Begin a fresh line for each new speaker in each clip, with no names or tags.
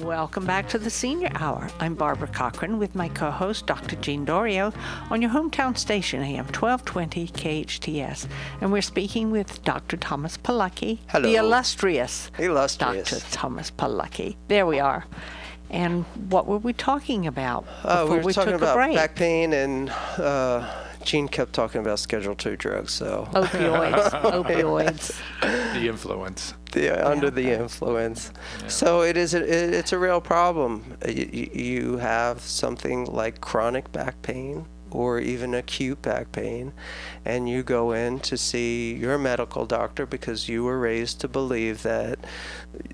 Welcome back to the Senior Hour. I'm Barbara Cochran with my co-host, Dr. Jean Dorio, on your hometown station, AM 1220 KHTS. And we're speaking with Dr. Thomas Palucki,
Hello.
The illustrious
Illustrious.
Dr. Thomas Palucki. There we are. And what were we talking about before
we were talking
took a
about
break?
back pain, and Gene kept talking about Schedule II drugs. So
Opioids.
The influence.
Under the influence. Yeah. So it's a real problem. You have something like chronic back pain or even acute back pain, and you go in to see your medical doctor because you were raised to believe that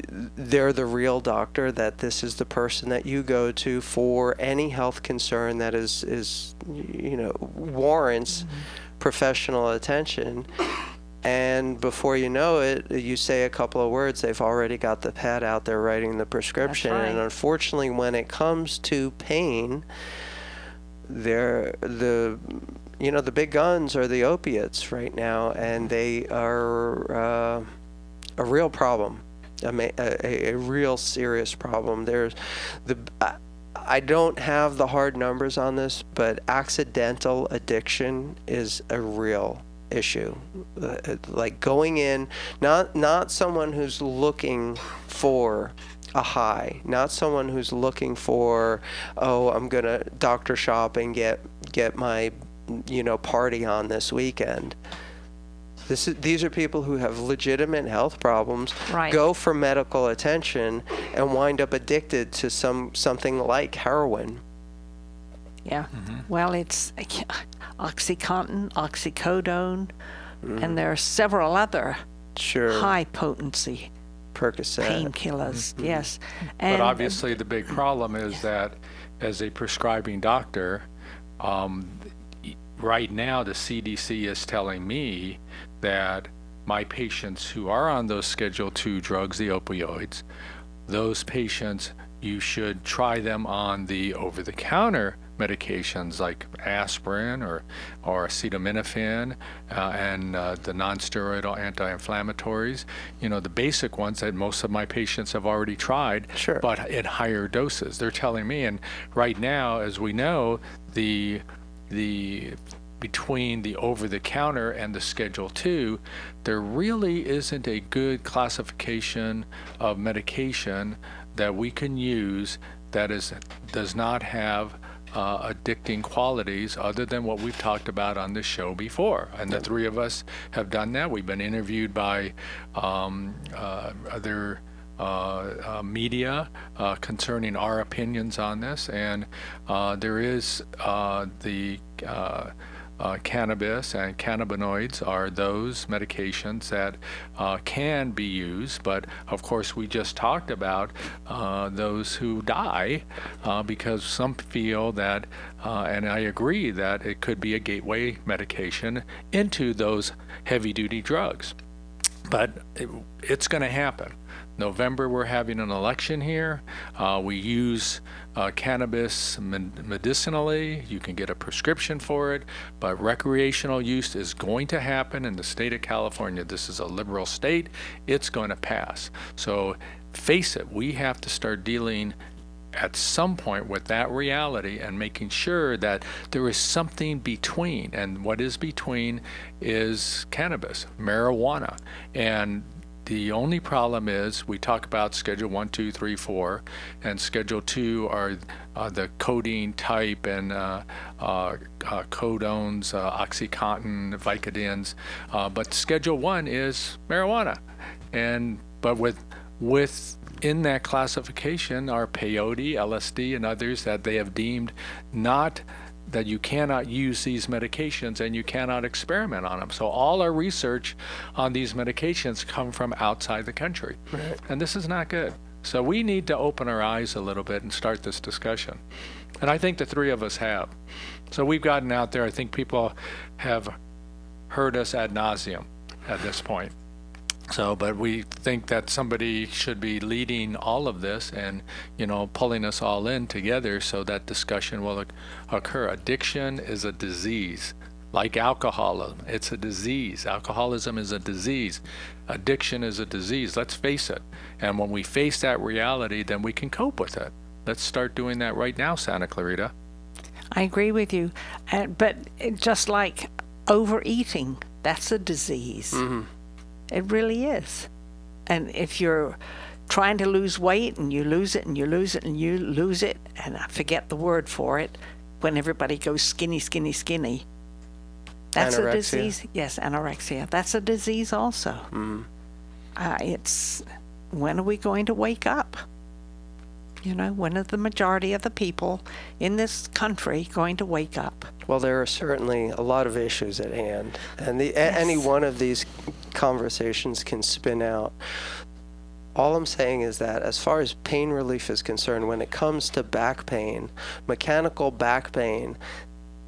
they're the real doctor, that this is the person that you go to for any health concern that is warrants professional attention. And before you know it, you say a couple of words, they've already got the pad out there writing the prescription.
That's right.
And unfortunately, when it comes to pain, the big guns are the opiates right now, and they are a real problem, a real serious problem. I don't have the hard numbers on this, but accidental addiction is a real issue. Like going in, not someone who's looking for a high, not someone who's looking for, I'm gonna doctor shop and get my party on this weekend. These are people who have legitimate health problems,
right,
go for medical attention, and wind up addicted to something like heroin.
Yeah. Well, it's OxyContin, oxycodone, and there are several other high potency
Percocet,
painkillers. Yes.
But obviously the big problem is that as a prescribing doctor, right now the CDC is telling me that my patients who are on those Schedule II drugs, the opioids, those patients, you should try them on the over-the-counter medications like aspirin or acetaminophen and the non-steroidal anti-inflammatories, the basic ones that most of my patients have already tried,
sure,
but at higher doses. They're telling me, and right now, as we know, the between the over-the-counter and the Schedule II, there really isn't a good classification of medication that we can use that does not have addicting qualities other than what we've talked about on this show before. And the three of us have done that. We've been interviewed by other media concerning our opinions on this. And there is the cannabis and cannabinoids are those medications that can be used, but of course we just talked about those who die because some feel that, and I agree that it could be a gateway medication into those heavy-duty drugs. But it's going to happen. November, we're having an election here. We use cannabis medicinally. You can get a prescription for it, but recreational use is going to happen in the state of California. This is a liberal state. It's going to pass. So face it, we have to start dealing at some point with that reality and making sure that there is something between. And what is between is cannabis, marijuana. And the only problem is we talk about Schedule 1, 2, 3, 4, and Schedule 2 are the codeine type and codones, OxyContin, Vicodins, but Schedule 1 is marijuana. But within that classification are peyote, LSD, and others that they have deemed that you cannot use these medications and you cannot experiment on them. So all our research on these medications come from outside the country.
Right.
And this is not good. So we need to open our eyes a little bit and start this discussion. And I think the three of us have. So we've gotten out there. I think people have heard us ad nauseum at this point. But we think that somebody should be leading all of this and, pulling us all in together so that discussion will occur. Addiction is a disease. like alcoholism. It's a disease. Alcoholism is a disease. Addiction is a disease. Let's face it. And when we face that reality, then we can cope with it. Let's start doing that right now, Santa Clarita.
I agree with you. But just like overeating, that's a disease.
Mm-hmm.
It really is. And if you're trying to lose weight and you lose it and you lose it and you lose it, and I forget the word for it, when everybody goes skinny, skinny, skinny, that's
Anorexia.
a disease. Yes, anorexia. That's a disease also.
Mm-hmm.
It's, when are we going to wake up? You know, when are the majority of the people in this country going to wake up?
Well, there are certainly a lot of issues at hand, and any one of these conversations can spin out. All I'm saying is that as far as pain relief is concerned, when it comes to back pain, mechanical back pain,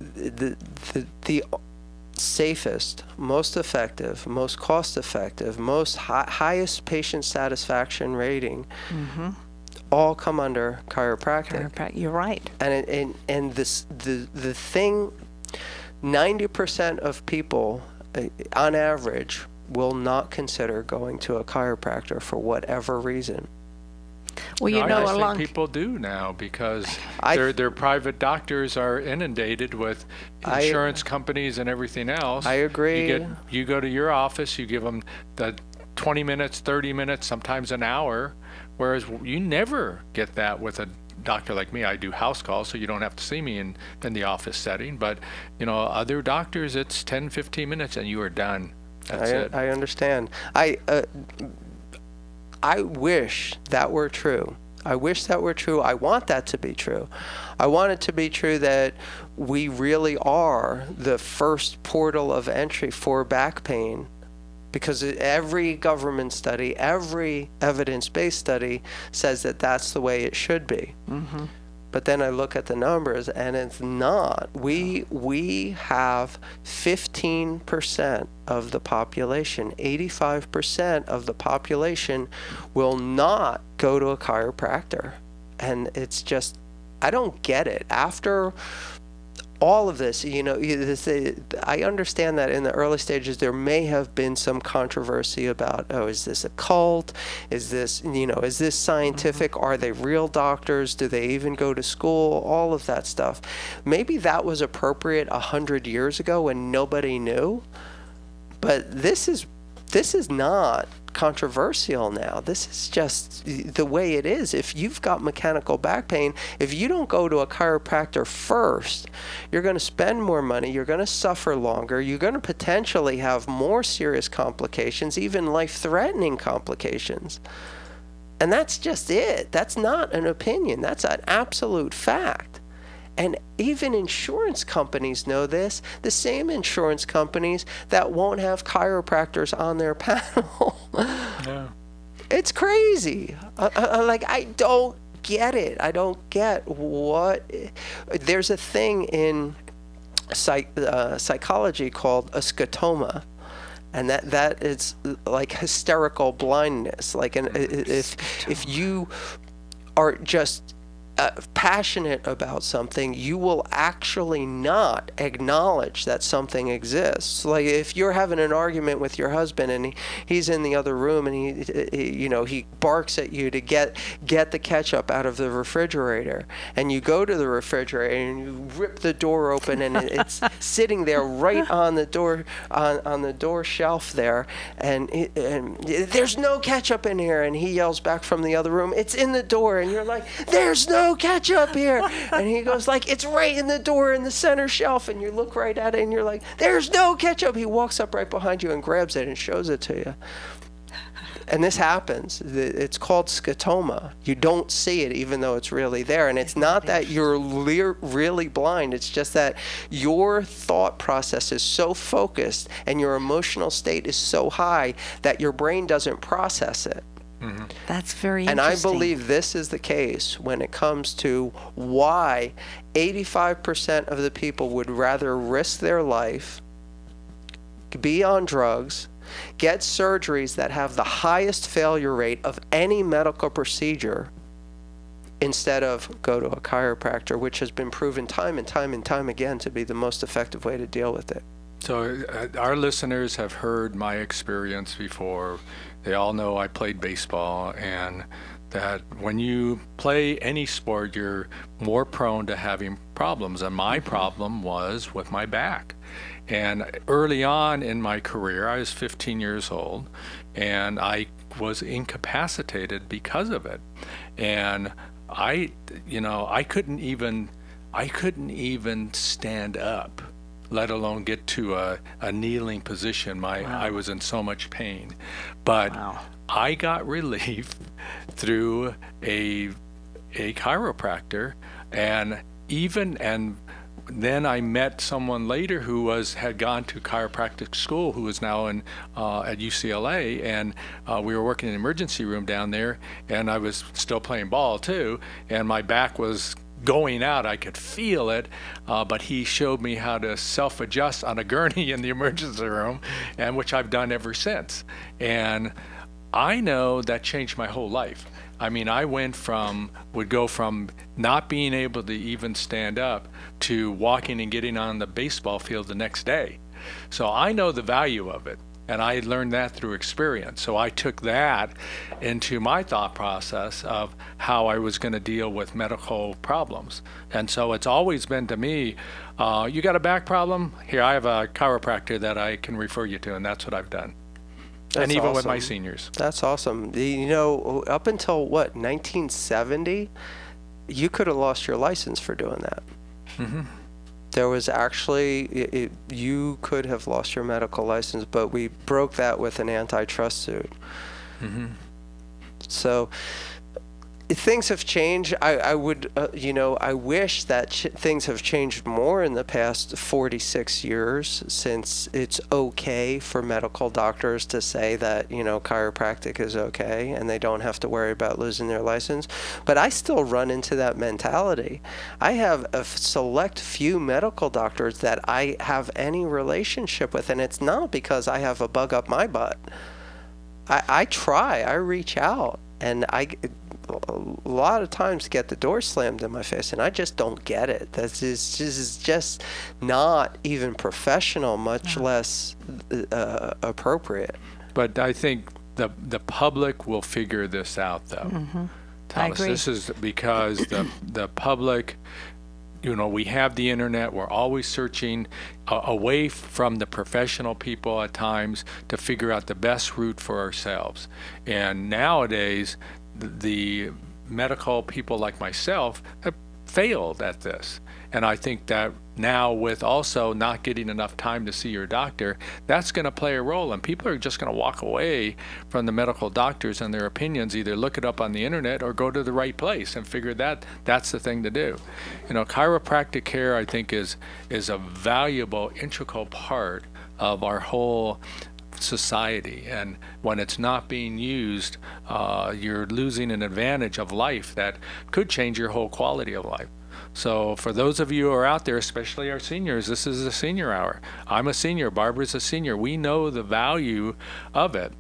the safest, most effective, most cost-effective, most highest patient satisfaction rating, all come under chiropractic.
You're right.
And this the thing, 90% of people, on average, will not consider going to a chiropractor for whatever reason.
Well, you know,
I think people do now because their private doctors are inundated with insurance companies and everything else.
I agree.
You go to your office, you give them the 20 minutes, 30 minutes, sometimes an hour, whereas you never get that with a doctor like me. I do house calls, so you don't have to see me in the office setting. But, you know, other doctors, it's 10, 15 minutes and you are done. That's it.
I understand. I wish that were true. I wish that were true. I want that to be true. I want it to be true that we really are the first portal of entry for back pain, because every government study, every evidence-based study says that that's the way it should be.
Mm-hmm.
But then I look at the numbers and it's not. We have 15% of the population, 85% of the population will not go to a chiropractor. And it's just, I don't get it. After all of this, you know, I understand that in the early stages there may have been some controversy about, oh, is this a cult? Is this, you know, is this scientific? Are they real doctors? Do they even go to school? All of that stuff. Maybe that was appropriate 100 years ago when nobody knew, but this is not controversial now. This is just the way it is. If you've got mechanical back pain, if you don't go to a chiropractor first, you're going to spend more money, you're going to suffer longer, you're going to potentially have more serious complications, even life-threatening complications. And that's just it. That's not an opinion. That's an absolute fact. And even insurance companies know this. The same insurance companies that won't have chiropractors on their panel.
Yeah.
It's crazy. I don't get it. I don't get what. There's a thing in psychology called a scotoma. And that is like hysterical blindness. Like if you are just passionate about something, you will actually not acknowledge that something exists. Like if you're having an argument with your husband and he's in the other room and he barks at you to get the ketchup out of the refrigerator, and you go to the refrigerator and you rip the door open and it's sitting there right on the door on the door shelf there, and there's no ketchup in here, and he yells back from the other room, it's in the door, and you're like, there's no ketchup here, and he goes like, it's right in the door in the center shelf, and you look right at it and you're like, there's no ketchup. He walks up right behind you and grabs it and shows it to you. And this happens. It's called scotoma. You don't see it even though it's really there. And it's not that you're really blind. It's just that your thought process is so focused and your emotional state is so high that your brain doesn't process it.
Mm-hmm. That's very
and
interesting.
I believe this is the case when it comes to why 85% of the people would rather risk their life, be on drugs, get surgeries that have the highest failure rate of any medical procedure, instead of go to a chiropractor, which has been proven time and time and time again to be the most effective way to deal with it.
So our listeners have heard my experience before. They all know I played baseball, and that when you play any sport, you're more prone to having problems. And my problem was with my back. And early on in my career, I was 15 years old, and I was incapacitated because of it. And I couldn't even stand up, let alone get to a kneeling position. I was in so much pain. But I got relief through a chiropractor, and then I met someone later who had gone to chiropractic school, who is now at UCLA, and we were working in the emergency room down there, and I was still playing ball too, and my back was going out. I could feel it, but he showed me how to self-adjust on a gurney in the emergency room, and which I've done ever since. And I know that changed my whole life. I mean, I would go from not being able to even stand up to walking and getting on the baseball field the next day. So I know the value of it, and I learned that through experience. So I took that into my thought process of how I was going to deal with medical problems. And so it's always been to me, you got a back problem? Here, I have a chiropractor that I can refer you to, and that's what I've done.
That's
and even
awesome.
with my seniors.
That's awesome. You know, up until 1970, you could have lost your license for doing that.
Mm-hmm.
There was actually, you could have lost your medical license, but we broke that with an antitrust suit.
Mm-hmm.
So things have changed. I would, I wish that things have changed more in the past 46 years, since it's okay for medical doctors to say that, chiropractic is okay and they don't have to worry about losing their license. But I still run into that mentality. I have a select few medical doctors that I have any relationship with, and it's not because I have a bug up my butt. I try, I reach out, and I a lot of times get the door slammed in my face, and I just don't get it. This is just not even professional, much less appropriate.
But I think the public will figure this out, though.
Mm-hmm.
Thomas,
I agree.
this is because the public, we have the internet. We're always searching away from the professional people at times to figure out the best route for ourselves. And nowadays, the medical people like myself have failed at this. And I think that now, with also not getting enough time to see your doctor, that's going to play a role. And people are just going to walk away from the medical doctors and their opinions, either look it up on the internet or go to the right place and figure that's the thing to do. Chiropractic care, I think, is a valuable, integral part of our whole society, and when it's not being used, you're losing an advantage of life that could change your whole quality of life. So for those of you who are out there, especially our seniors, this is a senior hour. I'm a senior, Barbara's a senior. We know the value of it.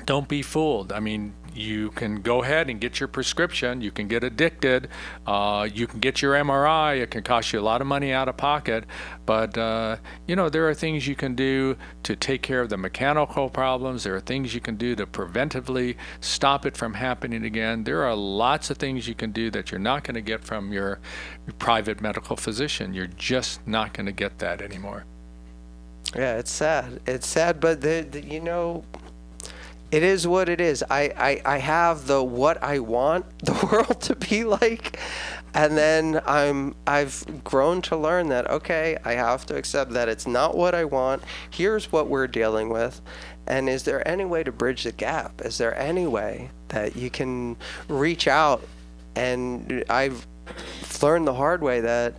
Don't be fooled. I mean, you can go ahead and get your prescription. You can get addicted. You can get your MRI. It can cost you a lot of money out of pocket. But, there are things you can do to take care of the mechanical problems. There are things you can do to preventively stop it from happening again. There are lots of things you can do that you're not going to get from your private medical physician. You're just not going to get that anymore.
Yeah, it's sad. It's sad, but it is what it is. I have what I want the world to be like, and then I've grown to learn that, okay, I have to accept that it's not what I want. Here's what we're dealing with, and is there any way to bridge the gap? Is there any way that you can reach out? And I've learned the hard way that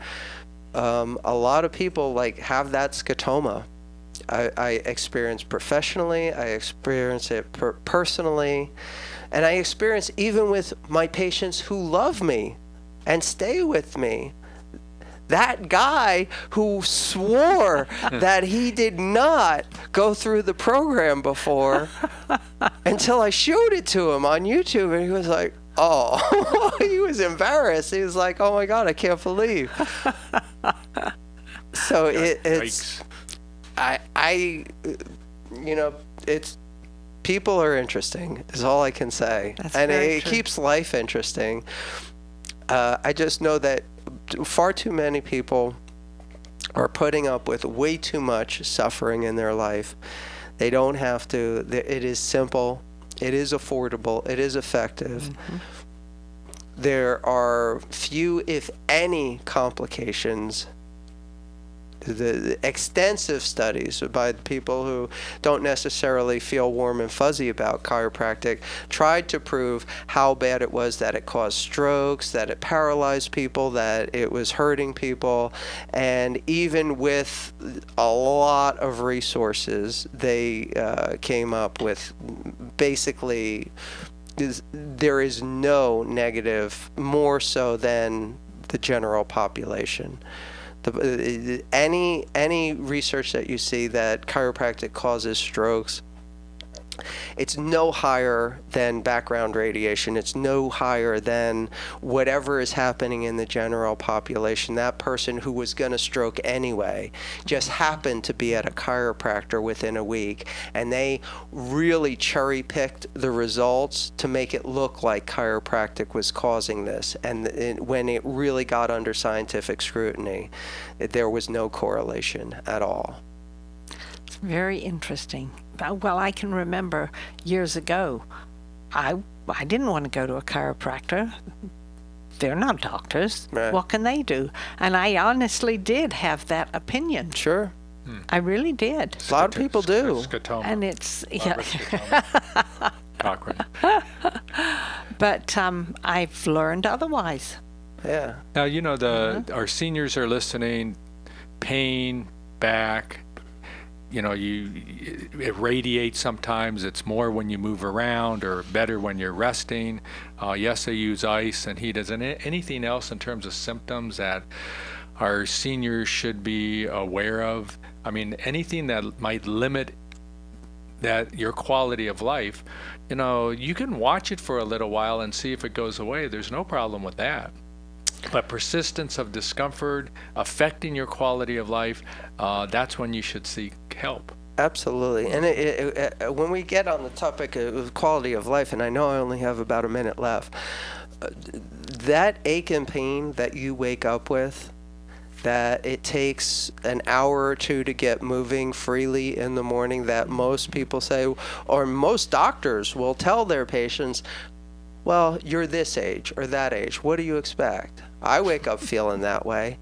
a lot of people have that scotoma. I experience professionally, I experience it personally, and I experience even with my patients who love me and stay with me. That guy who swore that he did not go through the program before until I showed it to him on YouTube, and he was like, oh, he was embarrassed. He was like, oh my God, I can't believe. So it's... it's people are interesting is all I can say.
That's
and
very
it
true.
keeps life interesting. I just know that far too many people are putting up with way too much suffering in their life. They don't have to. It is simple. It is affordable. It is effective. There are few, if any, complications. The extensive studies by people who don't necessarily feel warm and fuzzy about chiropractic tried to prove how bad it was, that it caused strokes, that it paralyzed people, that it was hurting people. And even with a lot of resources, they came up with basically there is no negative, more so than the general population. Any research that you see that chiropractic causes strokes, it's no higher than background radiation. It's no higher than whatever is happening in the general population. That person who was going to stroke anyway just happened to be at a chiropractor within a week, and they really cherry-picked the results to make it look like chiropractic was causing this. And when it really got under scientific scrutiny, there was no correlation at all.
It's very interesting. Well, I can remember years ago, I didn't want to go to a chiropractor. They're not doctors.
Right.
What can they do? And I honestly did have that opinion.
Sure.
I really did.
A lot of people do.
Scotoma.
And it's,
Barbara Scotoma. Cochran.
but I've learned otherwise.
Yeah.
Now, our seniors are listening, pain, back, it radiates sometimes. It's more when you move around or better when you're resting. Yes, they use ice and heat. Is there anything else in terms of symptoms that our seniors should be aware of? I mean, anything that might limit your quality of life. You can watch it for a little while and see if it goes away. There's no problem with that. But persistence of discomfort affecting your quality of life, that's when you should seek help.
Absolutely. And when we get on the topic of quality of life, and I know I only have about a minute left, that ache and pain that you wake up with, that it takes an hour or two to get moving freely in the morning, that most people say, or most doctors will tell their patients, well, you're this age or that age. What do you expect? I wake up feeling that way.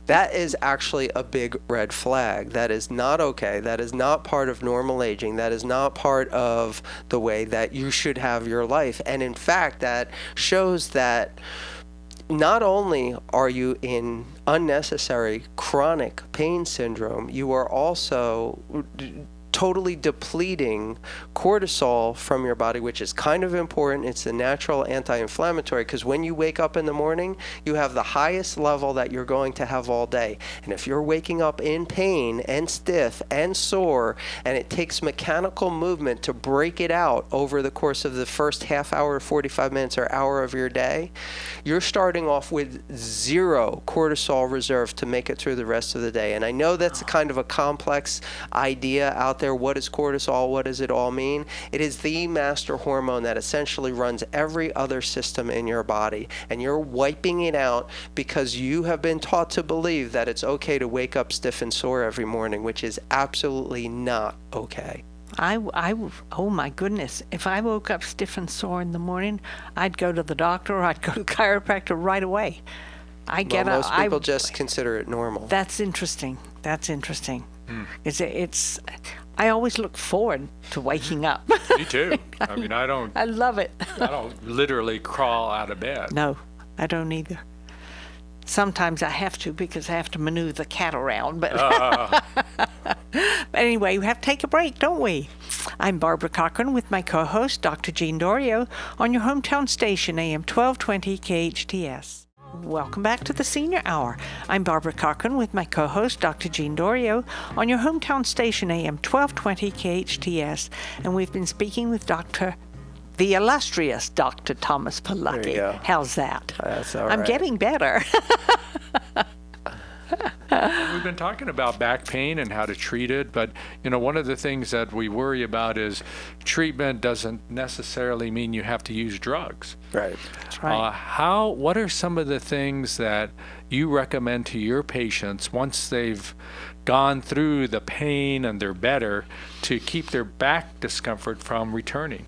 That is actually a big red flag. That is not okay. That is not part of normal aging. That is not part of the way that you should have your life. And in fact, that shows that not only are you in unnecessary chronic pain syndrome, you are also totally depleting cortisol from your body, which is kind of important. It's a natural anti-inflammatory, because when you wake up in the morning, you have the highest level that you're going to have all day. And if you're waking up in pain and stiff and sore, and it takes mechanical movement to break it out over the course of the first half hour, 45 minutes, or hour of your day, you're starting off with zero cortisol reserve to make it through the rest of the day. And I know that's kind of a complex idea out there. What is cortisol? What does it all mean? It is the master hormone that essentially runs every other system in your body, and you're wiping it out because you have been taught to believe that it's okay to wake up stiff and sore every morning, which is absolutely not okay.
Oh my goodness, if I woke up stiff and sore in the morning, I'd go to the doctor or I'd go to the chiropractor right away.
Most people just consider it normal.
That's interesting. I always look forward to waking up.
Me too. I mean,
I love it.
I don't literally crawl out of bed.
No, I don't either. Sometimes I have to, because I have to maneuver the cat around. But anyway, we have to take a break, don't we? I'm Barbara Cochran with my co-host, Dr. Jean Dorio, on your hometown station, AM 1220 KHTS. Welcome back to the Senior Hour. I'm Barbara Cochran with my co-host, Dr. Jean Dorio, on your hometown station, AM 1220 KHTS, and we've been speaking with the illustrious Dr. Thomas Palaki.
There you go.
How's that?
That's all right.
I'm getting better.
We've been talking about back pain and how to treat it, but one of the things that we worry about is treatment doesn't necessarily mean you have to use drugs.
Right.
That's right.
What are some of the things that you recommend to your patients once they've gone through the pain and they're better to keep their back discomfort from returning?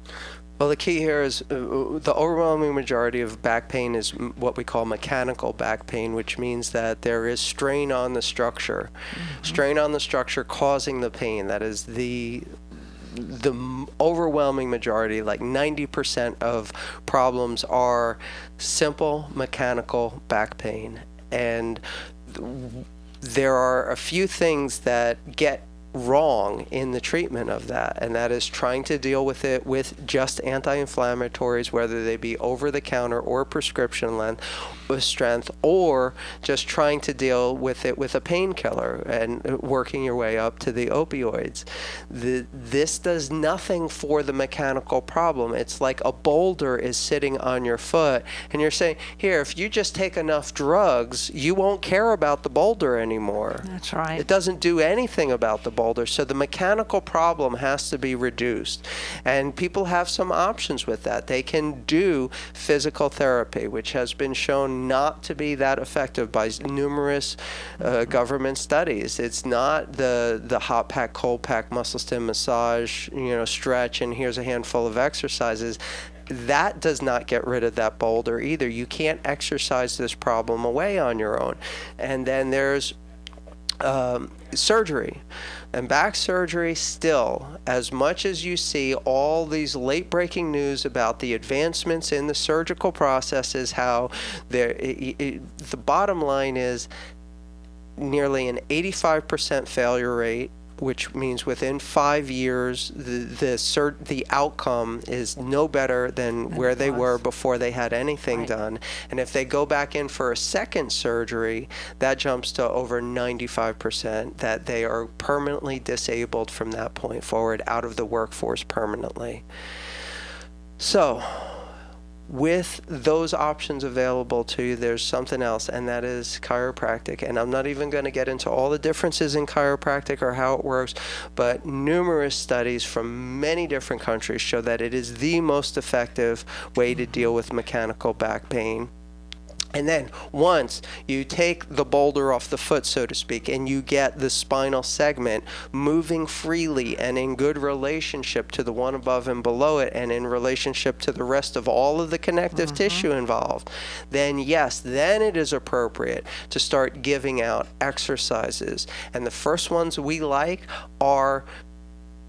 Well, the key here is the overwhelming majority of back pain is what we call mechanical back pain, which means that there is strain on the structure. Strain on the structure causing the pain. That is the overwhelming majority, like 90% of problems are simple mechanical back pain. And there are a few things that get wrong in the treatment of that, and that is trying to deal with it with just anti-inflammatories, whether they be over-the-counter or prescription strength, or just trying to deal with it with a painkiller and working your way up to the opioids. This does nothing for the mechanical problem. It's like a boulder is sitting on your foot, and you're saying, here, if you just take enough drugs, you won't care about the boulder anymore.
That's right.
It doesn't do anything about the boulder. So the mechanical problem has to be reduced. And people have some options with that. They can do physical therapy, which has been shown not to be that effective by numerous government studies. It's not the hot pack, cold pack, muscle stim massage, stretch, and here's a handful of exercises. That does not get rid of that boulder either. You can't exercise this problem away on your own. And then there's surgery. And back surgery still, as much as you see all these late-breaking news about the advancements in the surgical processes, how the bottom line is nearly an 85% failure rate, which means within 5 years, the outcome is no better than where they were before they had anything done. And if they go back in for a second surgery, that jumps to over 95% that they are permanently disabled from that point forward, out of the workforce permanently. So, with those options available to you, there's something else, and that is chiropractic. And I'm not even going to get into all the differences in chiropractic or how it works, but numerous studies from many different countries show that it is the most effective way to deal with mechanical back pain. And then once you take the boulder off the foot, so to speak, and you get the spinal segment moving freely and in good relationship to the one above and below it, and in relationship to the rest of all of the connective tissue involved, then yes, then it is appropriate to start giving out exercises. And the first ones we like are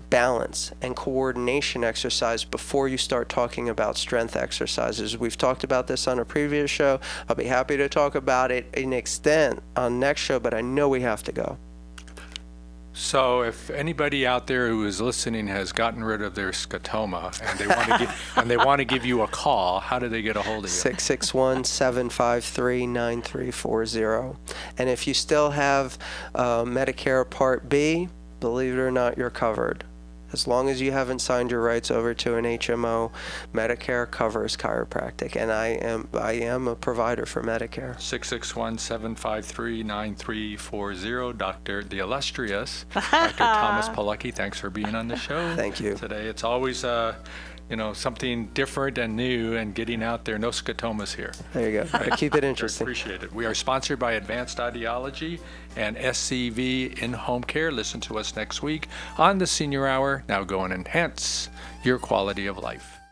balance and coordination exercise before you start talking about strength exercises. We've talked about this on a previous show. I'll be happy to talk about it in extent on next show, but I know we have to go.
So if anybody out there who is listening has gotten rid of their scotoma and they want to give you a call, how do they get a hold of you? 661-753-9340. And if you still have Medicare Part B, believe it or not, you're covered. As long as you haven't signed your rights over to an HMO, Medicare covers chiropractic, and I am a provider for Medicare. 661-753-9340. The illustrious Dr. Thomas Pilecki, thanks for being on the show.
Thank you.
Today. It's always something different and new, and getting out there. No scotomas here.
There you go. Keep it interesting.
Appreciate it. We are sponsored by Advanced Audiology and SCV In-Home Care. Listen to us next week on the Senior Hour. Now go and enhance your quality of life.